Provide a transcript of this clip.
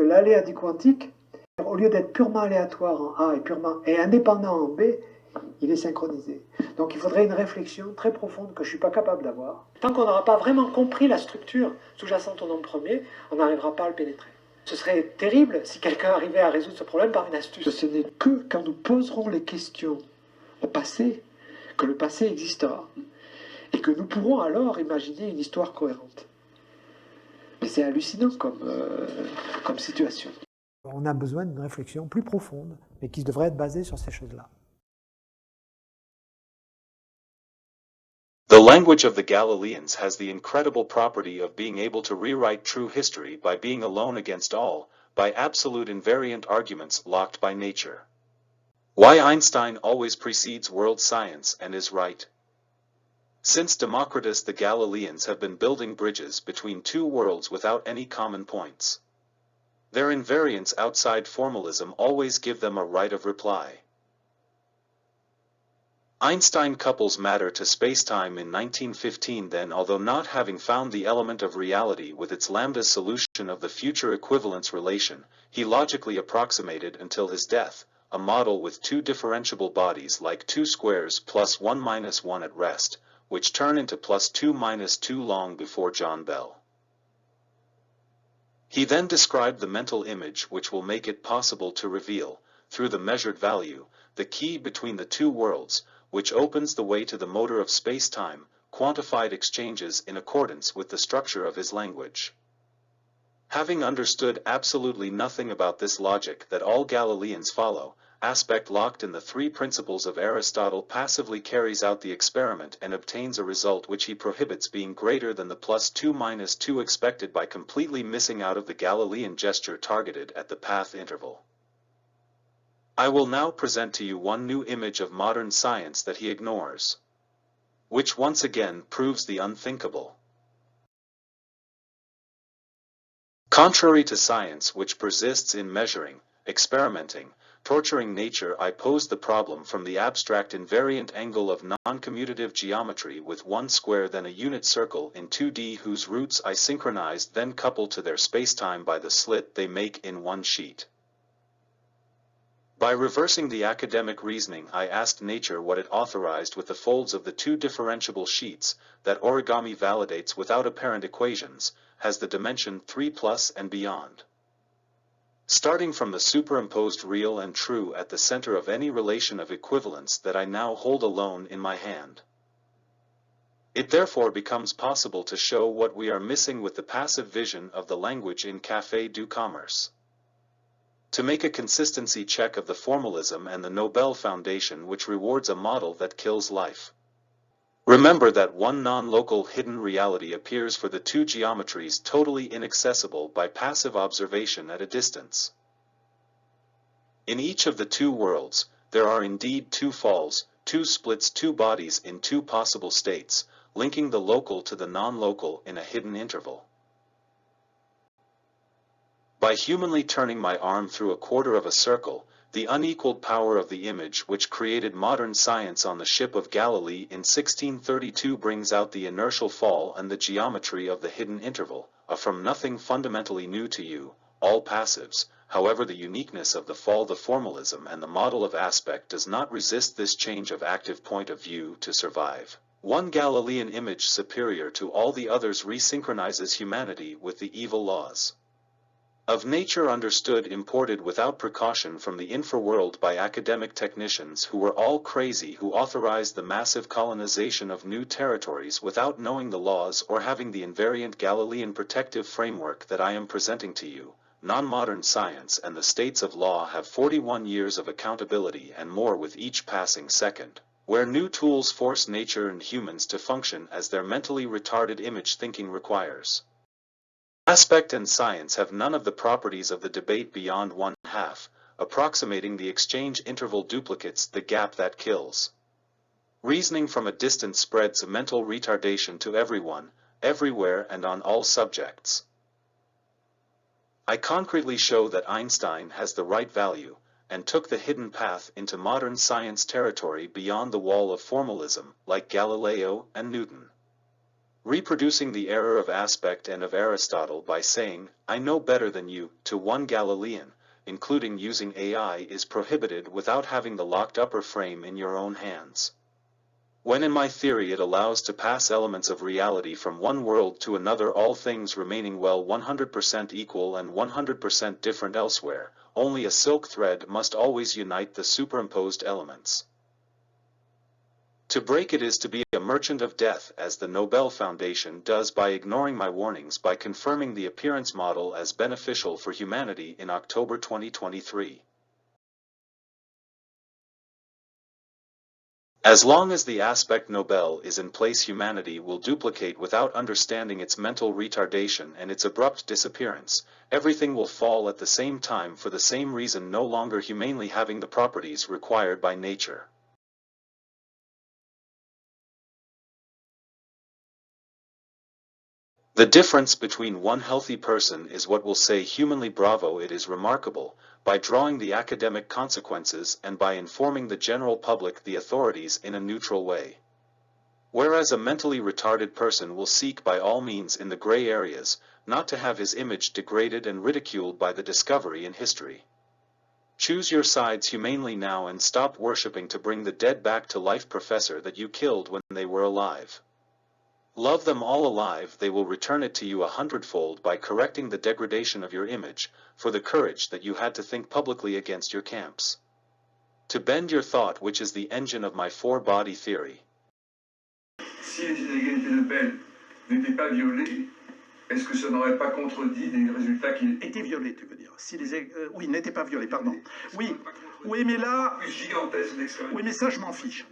l'aléa du quantique, au lieu d'être purement aléatoire en A et indépendant en B, il est synchronisé. Donc il faudrait une réflexion très profonde que je ne suis pas capable d'avoir. Tant qu'on n'aura pas vraiment compris la structure sous-jacente au nombre premier, on n'arrivera pas à le pénétrer. Ce serait terrible si quelqu'un arrivait à résoudre ce problème par une astuce. Ce n'est que quand nous poserons les questions au passé que le passé existera et que nous pourrons alors imaginer une histoire cohérente. Mais c'est hallucinant comme situation. On a besoin d'une réflexion plus profonde, mais qui devrait être basée sur ces choses-là. The language of the Galileans has the incredible property of being able to rewrite true history by being alone against all, by absolute invariant arguments locked by nature. Why Einstein always precedes world science and is right. Since Democritus, the Galileans have been building bridges between two worlds without any common points. Their invariants outside formalism always give them a right of reply. Einstein couples matter to spacetime in 1915 then, although not having found the element of reality with its lambda solution of the future equivalence relation, he logically approximated until his death, a model with two differentiable bodies like two squares plus 1 minus 1 at rest, which turn into plus 2 minus 2 long before John Bell. He then described the mental image which will make it possible to reveal, through the measured value, the key between the two worlds, which opens the way to the motor of space-time, quantified exchanges in accordance with the structure of his language. Having understood absolutely nothing about this logic that all Galileans follow, aspect locked in the three principles of Aristotle passively carries out the experiment and obtains a result which he prohibits being greater than the plus 2 minus 2 expected by completely missing out of the Galilean gesture targeted at the path interval. I will now present to you one new image of modern science that he ignores, which once again proves the unthinkable. Contrary to science, which persists in measuring, experimenting, torturing nature, I pose the problem from the abstract invariant angle of non-commutative geometry with one square then a unit circle in 2D whose roots I synchronized then couple to their spacetime by the slit they make in one sheet. By reversing the academic reasoning, I asked nature what it authorized with the folds of the two differentiable sheets, that origami validates without apparent equations, has the dimension 3 plus and beyond. Starting from the superimposed real and true at the center of any relation of equivalence that I now hold alone in my hand. It therefore becomes possible to show what we are missing with the passive vision of the language in Café du Commerce. To make a consistency check of the formalism and the Nobel Foundation which rewards a model that kills life. Remember that one non-local hidden reality appears for the two geometries totally inaccessible by passive observation at a distance. In each of the two worlds, there are indeed two falls, two splits, two bodies in two possible states, linking the local to the non-local in a hidden interval. By humanly turning my arm through a quarter of a circle, the unequaled power of the image which created modern science on the ship of Galilee in 1632 brings out the inertial fall and the geometry of the hidden interval, a from nothing fundamentally new to you, all passives. However, the uniqueness of the fall, the formalism and the model of aspect does not resist this change of active point of view to survive. One Galilean image superior to all the others resynchronizes humanity with the evil laws of nature understood, imported without precaution from the infraworld by academic technicians who were all crazy, who authorized the massive colonization of new territories without knowing the laws or having the invariant Galilean protective framework that I am presenting to you. Non-modern science and the states of law have 41 years of accountability and more with each passing second, where new tools force nature and humans to function as their mentally retarded image thinking requires. Aspect and science have none of the properties of the debate beyond one half, approximating the exchange interval duplicates the gap that kills. Reasoning from a distance spreads a mental retardation to everyone, everywhere and on all subjects. I concretely show that Einstein has the right value, and took the hidden path into modern science territory beyond the wall of formalism, like Galileo and Newton. reproducing the error of aspect and of Aristotle by saying, I know better than you, to one Galilean, including using AI is prohibited without having the locked upper frame in your own hands. When in my theory it allows to pass elements of reality from one world to another, all things remaining well 100% equal and 100% different elsewhere, only a silk thread must always unite the superimposed elements. To break it is to be a merchant of death, as the Nobel Foundation does by ignoring my warnings by confirming the appearance model as beneficial for humanity in October 2023. As long as the aspect Nobel is in place, humanity will duplicate without understanding its mental retardation and its abrupt disappearance. Everything will fall at the same time for the same reason, no longer humanely having the properties required by nature. The difference between one healthy person is what will say humanly bravo, it is remarkable, by drawing the academic consequences and by informing the general public, the authorities, in a neutral way. Whereas a mentally retarded person will seek by all means in the gray areas, not to have his image degraded and ridiculed by the discovery in history. Choose your sides humanely now and stop worshipping to bring the dead back to life, professor that you killed when they were alive. Love them all alive, they will return it to you 100-fold by correcting the degradation of your image, for the courage that you had to think publicly against your camps. To bend your thought, which is the engine of my four-body theory. Si les inégalités de Bell n'étaient pas violées, est-ce que ça n'aurait pas contredit des résultats qui étaient violés, tu veux dire? Si oui, n'étaient pas violés, pardon. Oui, oui, mais là, gigantesque d'expérience. Oui, mais ça, je m'en fiche.